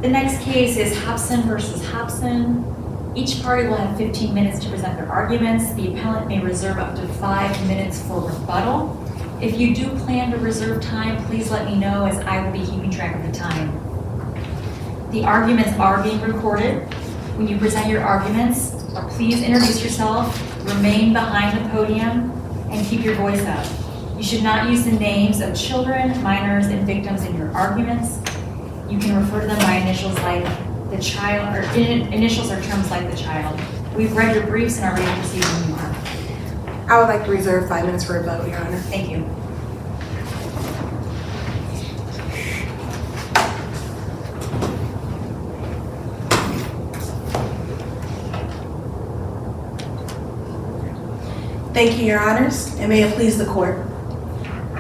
The next case is Hopson versus Hopson. Each party will have 15 minutes to present their arguments. The appellant may reserve up to 5 minutes for rebuttal. If you do plan to reserve time, please let me know as I will be keeping track of the time. The arguments are being recorded. When you present your arguments, please introduce yourself, remain behind the podium, and keep your voice up. You should not use the names of children, minors, and victims in your arguments. You can refer to them by initials like the child, or initials or terms like the child. We've read your briefs and are ready to proceed when you are. I would like to reserve 5 minutes for rebuttal, Your Honor. Thank you. Thank you, Your Honors, and may it please the court.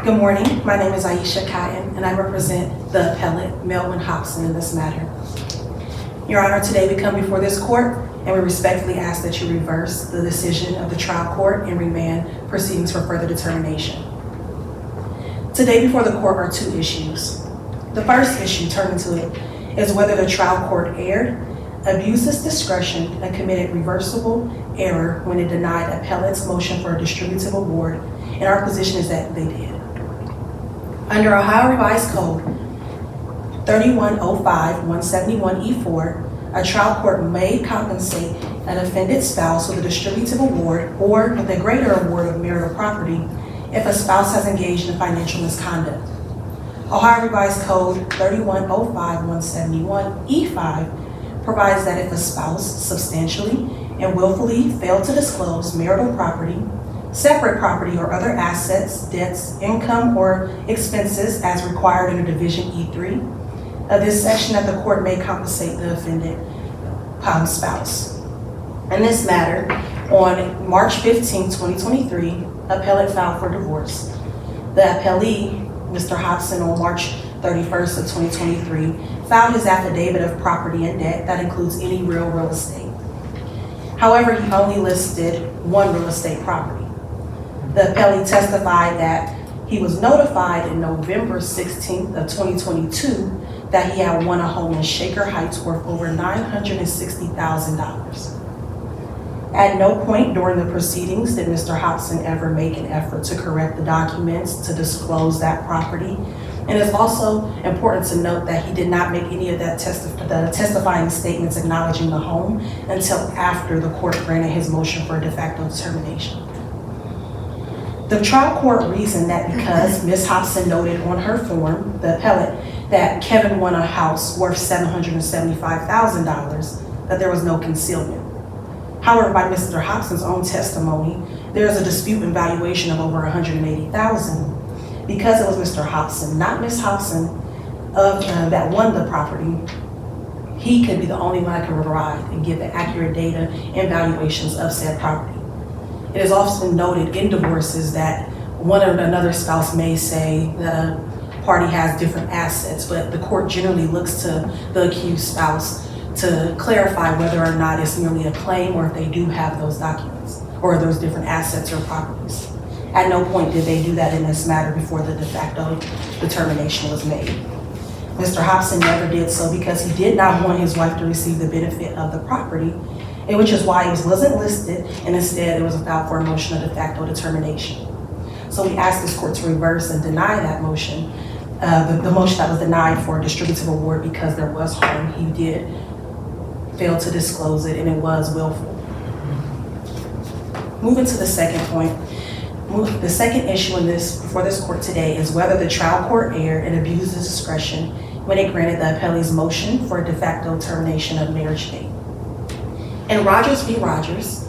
Good morning. My name is Aisha Cotton, and I represent the appellant, Melwyn Hopson, in this matter. Your Honor, today we come before this court, and we respectfully ask that you reverse the decision of the trial court and remand proceedings for further determination. Today before the court are two issues. The first issue, turning to it, is whether the trial court erred, abused its discretion, and committed reversible error when it denied appellant's motion for a distributive award, and our position is that they did. Under Ohio Revised Code 3105-171E4, a trial court may compensate an offended spouse with a distributive award or with a greater award of marital property if a spouse has engaged in financial misconduct. Ohio Revised Code 3105-171E5 provides that if a spouse substantially and willfully failed to disclose marital property, separate property, or other assets, debts, income, or expenses as required under Division E3 of this section, that the court may compensate the offended spouse. In this matter, on March 15, 2023, appellant filed for divorce. The appellee, Mr. Hopson, on March 31st of 2023, filed his affidavit of property and debt that includes any real estate. However, he only listed one real estate property. The appellee testified that he was notified in November 16th of 2022 that he had won a home in Shaker Heights worth over $960,000. At no point during the proceedings did Mr. Hopson ever make an effort to correct the documents to disclose that property. And it's also important to note that he did not make any of that testifying statements acknowledging the home until after the court granted his motion for a de facto determination. The trial court reasoned that because Ms. Hopson noted on her form, the appellant, that Kevin won a house worth $775,000, that there was no concealment. However, by Mr. Hopson's own testimony, there is a dispute in valuation of over $180,000. Because it was Mr. Hopson, not Ms. Hopson, that won the property, he could be the only one that could provide and give the accurate data and valuations of said property. It is often noted in divorces that one or another spouse may say that a party has different assets, but the court generally looks to the accused spouse to clarify whether or not it's merely a claim or if they do have those documents or those different assets or properties. At no point did they do that in this matter before the de facto determination was made. Mr. Hopson never did so because he did not want his wife to receive the benefit of the property, and which is why it wasn't listed, and instead it was filed for a motion of de facto determination. So we asked this court to reverse and deny that motion, the motion that was denied for a distributive award because there was harm. He did fail to disclose it, and it was willful. Moving to the second point. The second issue before this court today is whether the trial court erred and abused its discretion when it granted the appellee's motion for a de facto termination of marriage date. In Rogers v. Rogers,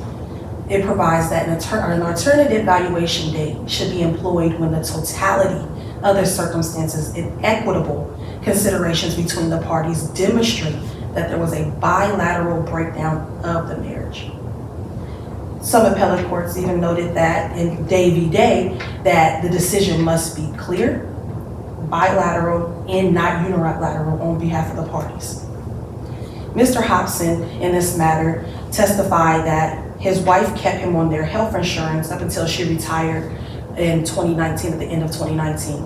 it provides that an alternative valuation date should be employed when the totality of the circumstances and equitable considerations between the parties demonstrate that there was a bilateral breakdown of the marriage. Some appellate courts even noted that in Day v. Day that the decision must be clear, bilateral, and not unilateral on behalf of the parties. Mr. Hopson, in this matter, testified that his wife kept him on their health insurance up until she retired in 2019, at the end of 2019.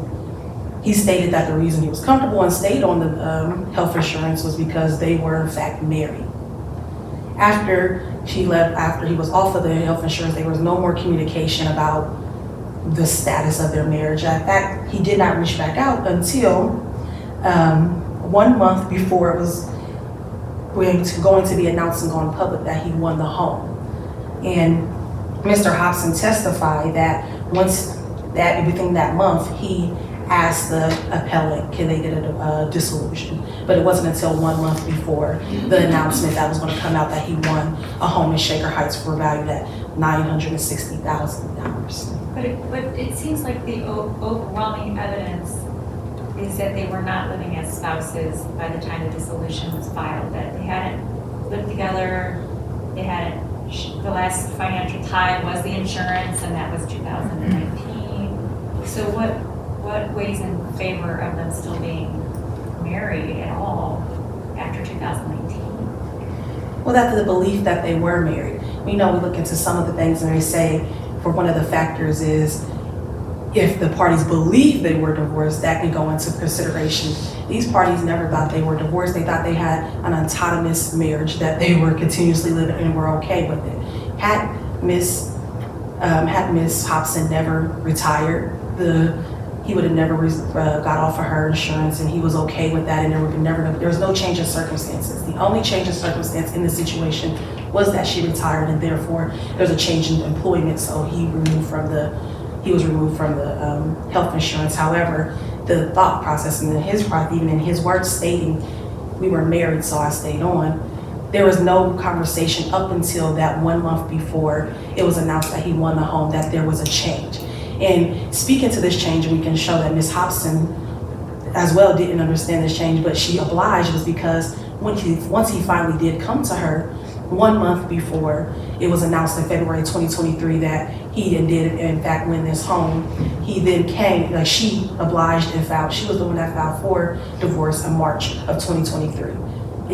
He stated that the reason he was comfortable and stayed on the health insurance was because they were in fact married. After she left, after he was off of the health insurance, there was no more communication about the status of their marriage. In fact, he did not reach back out until 1 month before it was going to be announced and gone public that he won the home. And Mr. Hopson testified that once that within that month, he asked the appellant, can they get a dissolution? But it wasn't until 1 month before the announcement that was going to come out that he won a home in Shaker Heights for valued at $960,000. But it seems like the overwhelming evidence is that they were not living as spouses by the time the dissolution was filed, that they hadn't lived together, they hadn't, the last financial tie was the insurance, and that was 2019. So what weighs in favor of them still being married at all after 2019? Well, that's the belief that they were married. We know, we look into some of the things and they say, for one of the factors is if the parties believe they were divorced, that can go into consideration. These parties never thought they were divorced. They thought they had an autonomous marriage that they were continuously living and were okay with it. Had Miss Hopson never retired, he would have never got off of her insurance, and he was okay with that, and there was no change in circumstances. The only change in circumstance in the situation was that she retired, and therefore there's a change in employment, so he was removed from the health insurance. However, the thought process and even in his words stating, we were married, so I stayed on, there was no conversation up until that 1 month before it was announced that he won the home, that there was a change. And speaking to this change, we can show that Ms. Hopson as well didn't understand this change, but she obliged was because once he finally did come to her 1 month before it was announced in February 2023 that he did in fact win this home, he then came, like she obliged and filed, she was the one that filed for divorce in March of 2023.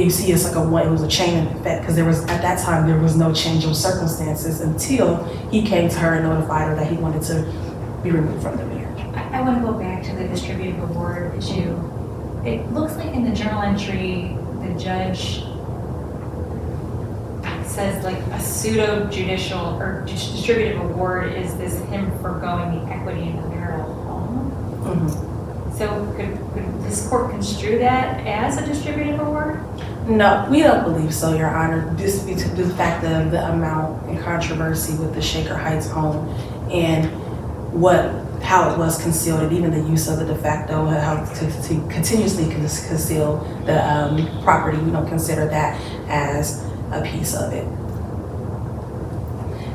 You see, it's like it was a chain of effect, because at that time there was no change of circumstances until he came to her and notified her that he wanted to be removed from the marriage. I want to go back to the distributive award issue. It looks like in the journal entry, the judge says like a pseudo judicial or distributive award is this him foregoing the equity in the marital home. Mm-hmm. So could this court construe that as a distributive award? No, we don't believe so, Your Honor. Just due to the fact of the amount and controversy with the Shaker Heights home and how it was concealed, and even the use of the de facto, how to continuously conceal the property. We don't consider that as a piece of it.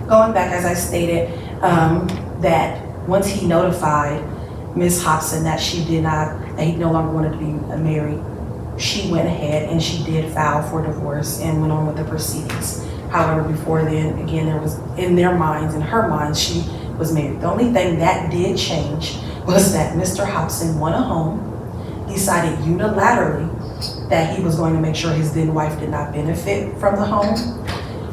Going back, as I stated, that once he notified Ms. Hopson that he no longer wanted to be married, she went ahead and she did file for divorce and went on with the proceedings. However, before then, again, there was in her mind, she was married. The only thing that did change was that Mr. Hopson won a home, decided unilaterally that he was going to make sure his then wife did not benefit from the home,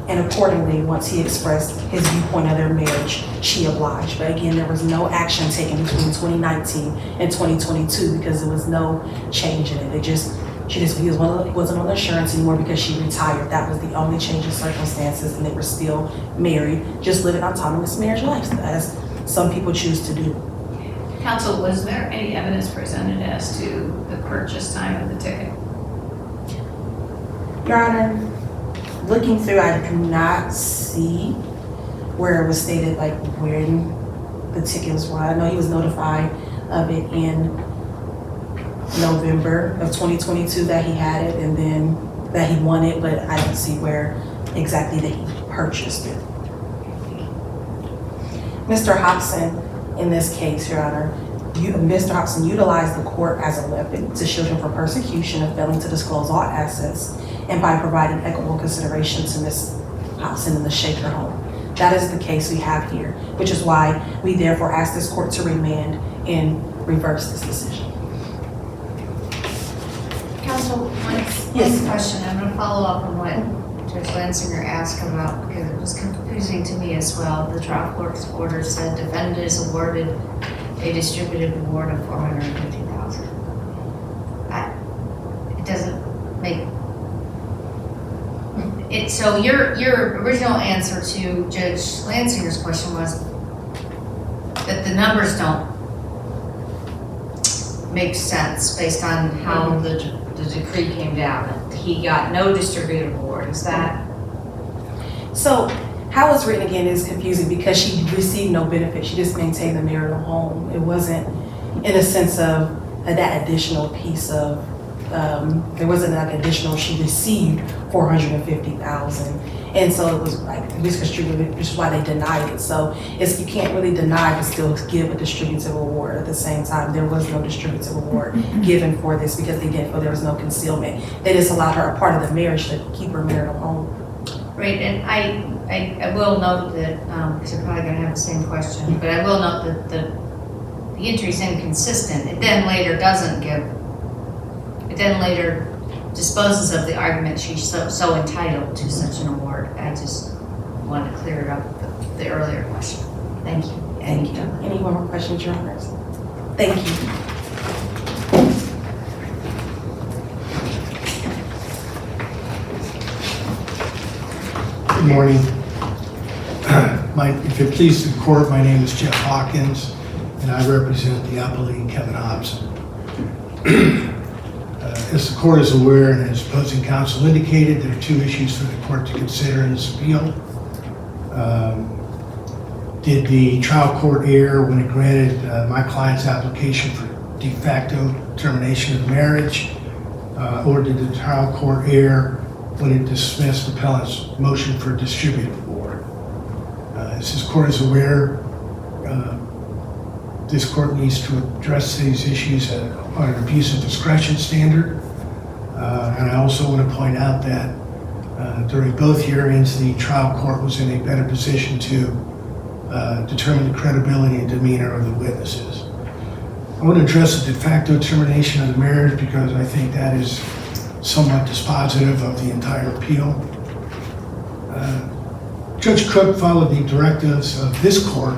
and accordingly, once he expressed his viewpoint of their marriage, she obliged. But again, there was no action taken between 2019 and 2022 because there was no change in it. He wasn't on insurance anymore because she retired. That was the only change in circumstances, and they were still married, just living autonomous marriage lives, as some people choose to do. Counsel, was there any evidence presented as to the purchase time of the ticket? Your Honor, looking through, I do not see where it was stated like when the tickets were. I know he was notified of it in November of 2022 that he had it, and then that he won it, but I don't see where exactly that he purchased it. Mr. Hopson, in this case, Your Honor, Mr. Hopson utilized the court as a weapon to shield him from persecution of failing to disclose all assets, and by providing equitable consideration to Ms. Hopson in the Shaker home. That is the case we have here, which is why we therefore ask this court to remand and reverse this decision. Counsel, Yes. one question. I'm going to follow up on what Judge Lansinger asked about, because it was confusing to me as well. The trial court's order said defendant is awarded a distributive award of $450,000. So your original answer to Judge Lansinger's question was that the numbers don't make sense based on how the decree came down. He got no distributive award, is that? So how it's written again is confusing because she received no benefit. She just maintained the marital home. It wasn't in a sense of that additional piece of, there wasn't like additional, she received $450,000. And so it was like misconstrued, which is why they denied it. So you can't really deny but still give a distributive award at the same time. There was no distributive award given for this because they didn't feel there was no concealment. They just allowed her a part of the marriage to keep her marital home. Right, and I will note that, because you're probably gonna have the same question, but I will note that the entry is inconsistent. It then later disposes of the argument she's so entitled to such an award. I just wanted to clear up the earlier question. Thank you. Thank you. Any more questions, Your Honors? Thank you. Good morning. If it pleases the court, my name is Jeff Hawkins, and I represent the appellee Kevin Hopson. As the court is aware, and as opposing counsel indicated, there are two issues for the court to consider in this appeal. Did the trial court err when it granted my client's application for de facto termination of the marriage, or did the trial court err when it dismissed the appellant's motion for distributive award? As this court is aware, this court needs to address these issues on an abuse of discretion standard. And I also want to point out that during both hearings, the trial court was in a better position to determine the credibility and demeanor of the witnesses. I want to address the de facto termination of the marriage because I think that is somewhat dispositive of the entire appeal. Judge Cook followed the directives of this court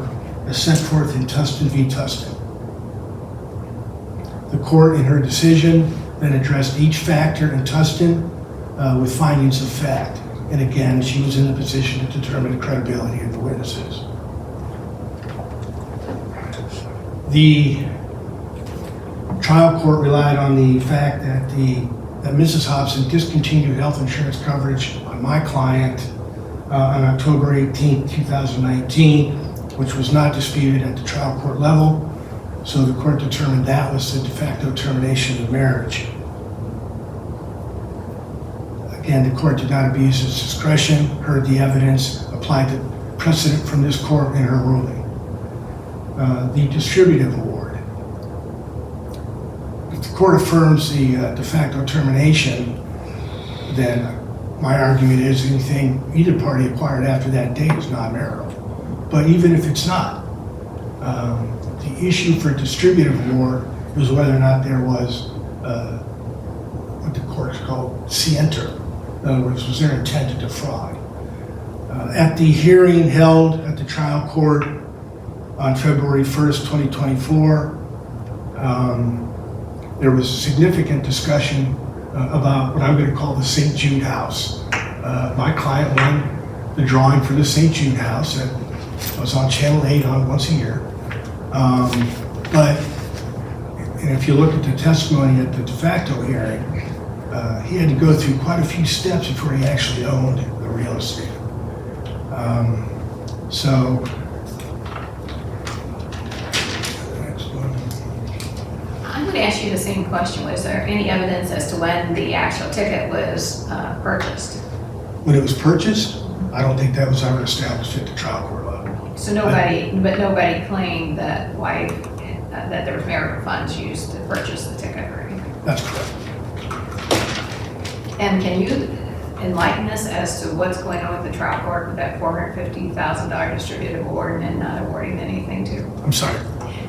as set forth in Tustin v. Tustin. The court, in her decision, then addressed each factor in Tustin with findings of fact. And again, she was in a position to determine the credibility of the witnesses. The trial court relied on the fact that Mrs. Hopson discontinued health insurance coverage on my client on October 18, 2019, which was not disputed at the trial court level. So the court determined that was the de facto termination of the marriage. Again, the court did not abuse its discretion, heard the evidence, applied the precedent from this court in her ruling. The distributive award. If the court affirms the de facto termination, then my argument is anything either party acquired after that date is not marital. But even if it's not, the issue for distributive award was whether or not there was what the court called scienter. In other words, was there intent to defraud? At the hearing held at the trial court on February 1st, 2024, there was significant discussion about what I'm going to call the St. Jude house. My client won the drawing for the St. Jude house that was on Channel 8 on once a year. And if you look at the testimony at the de facto hearing, he had to go through quite a few steps before he actually owned the real estate. I'm going to ask you the same question. Was there any evidence as to when the actual ticket was purchased? When it was purchased, I don't think that was ever established at the trial court level. So nobody claimed that that there was marital funds used to purchase the ticket or anything? That's correct. And can you enlighten us as to what's going on with the trial court with that $450,000 distributive award and not awarding anything to? I'm sorry.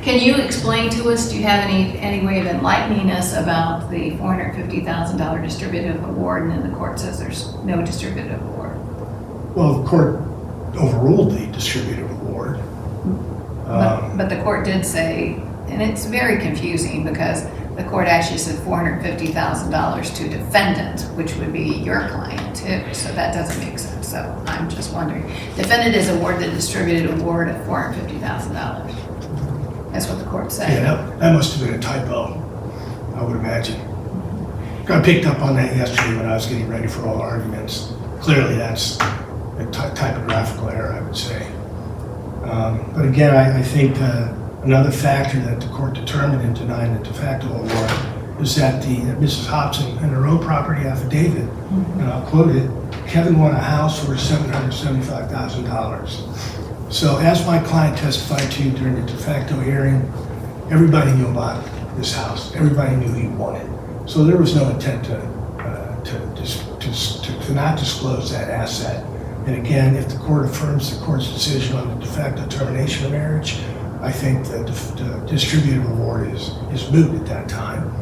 Can you explain to us, do you have any way of enlightening us about the $450,000 distributive award and then the court says there's no distributive award? Well, the court overruled the distributive award. But the court did say, and it's very confusing because the court actually said $450,000 to defendant, which would be your client too, so that doesn't make sense. So I'm just wondering, defendant is awarded the distributed award of $450,000. That's what the court said. Yeah, that must have been a typo, I would imagine. I picked up on that yesterday when I was getting ready for all arguments. Clearly, that's a typographical error, I would say. But again, I think another factor that the court determined in denying the de facto award is that that Mrs. Hopson, in her own property affidavit, and I'll quote it, Kevin won a house for $775,000. So as my client testified to during the de facto hearing, everybody knew about this house. Everybody knew he won it. So there was no intent to not disclose that asset. And again, if the court affirms the court's decision on the de facto termination of marriage, I think that the distributed award is moot at that time.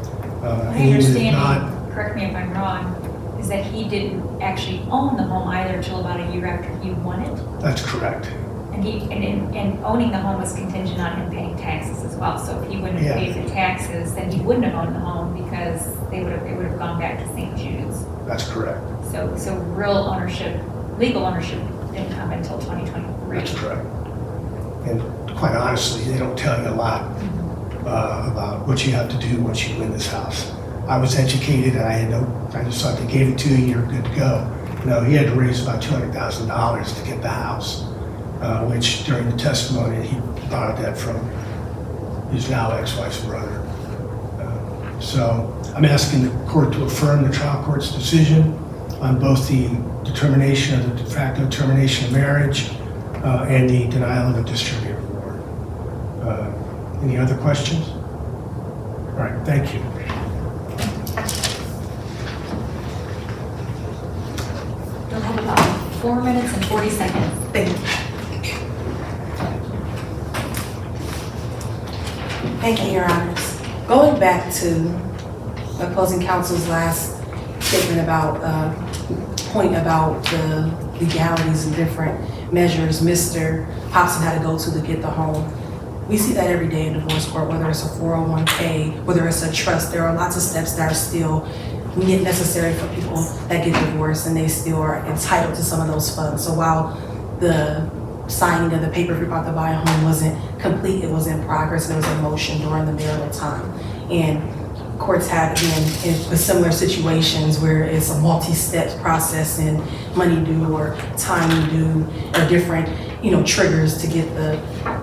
My And even if understanding, not, correct me if I'm wrong, is that he didn't actually own the home either until about a year after he won it. that's correct. And owning the home was contingent on him paying taxes as well. So if he wouldn't have paid the taxes, then he wouldn't have owned the home because it would have gone back to St. Jude's. That's correct. So real ownership, legal ownership didn't come until 2023. That's correct. And quite honestly, they don't tell you a lot about what you have to do once you win this house. I was educated and I just thought they gave it to you, you're good to go. No, he had to raise about $200,000 to get the house, which during the testimony, he borrowed that from his now ex-wife's brother. So I'm asking the court to affirm the trial court's decision on both the determination of the de facto termination of marriage and the denial of a distributed award. Any other questions? All right, thank you. You'll have about 4 minutes and 40 seconds. Thank you. Thank you, Your Honors. Going back to opposing counsel's last statement about, point about the legalities and different measures Mr. Hopson had to go to get the home. We see that every day in divorce court, whether it's a 401k, whether it's a trust, there are lots of steps that are still necessary for people that get divorced and they still are entitled to some of those funds. So while the signing of the paper if you're about to buy a home wasn't complete, it was in progress and it was in motion during the marital time. And courts have, again, with similar situations where it's a multi-step process and money due or time due or different, triggers to get the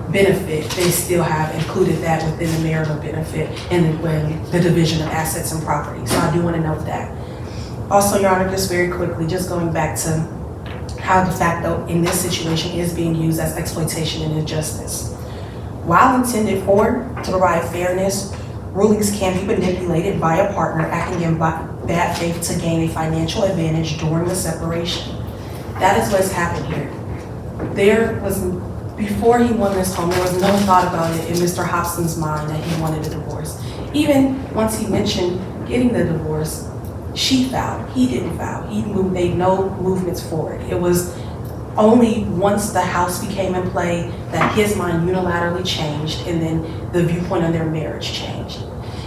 benefit, they still have included that within the marital benefit and when the division of assets and property. So I do want to note that. Also, Your Honor, just very quickly, just going back to how de facto in this situation is being used as exploitation and injustice. While intended to provide fairness, rulings can be manipulated by a partner acting in bad faith to gain a financial advantage during the separation. That is what's happened here. Before he won this home, there was no thought about it in Mr. Hopson's mind that he wanted a divorce. Even once he mentioned getting the divorce, she filed, he didn't file. He made no movements forward. It was only once the house became in play that his mind unilaterally changed and then the viewpoint on their marriage changed.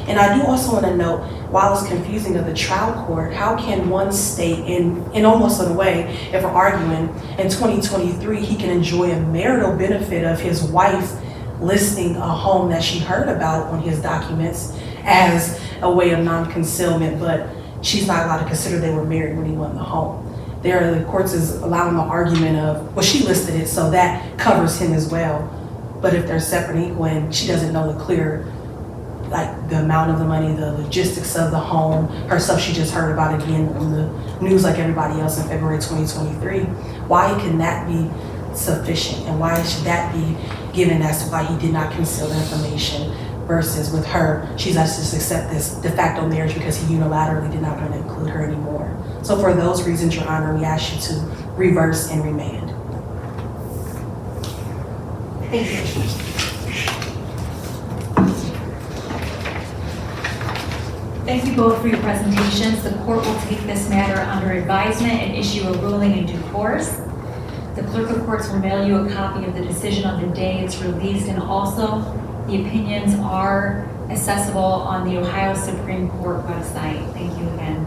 And I do also want to note, while it's confusing of the trial court, how can one state in almost in a way, if we're arguing in 2023, he can enjoy a marital benefit of his wife listing a home that she heard about on his documents as a way of non-concealment, but she's not allowed to consider they were married when he won the home. The courts is allowing the argument of, well, she listed it, so that covers him as well. But if they're separate and equal and she doesn't know the clear, like the amount of the money, the logistics of the home, her stuff she just heard about again on the news like everybody else in February 2023, why can that be sufficient? And why should that be given as to why he did not conceal the information versus with her, she's asked to just accept this de facto marriage because he unilaterally did not want to include her anymore. So for those reasons, Your Honor, we ask you to reverse and remand. Thank you. Thank you both for your presentations. The court will take this matter under advisement and issue a ruling in due course. The clerk of courts will mail you a copy of the decision on the day it's released, and also the opinions are accessible on the Ohio Supreme Court website. Thank you again.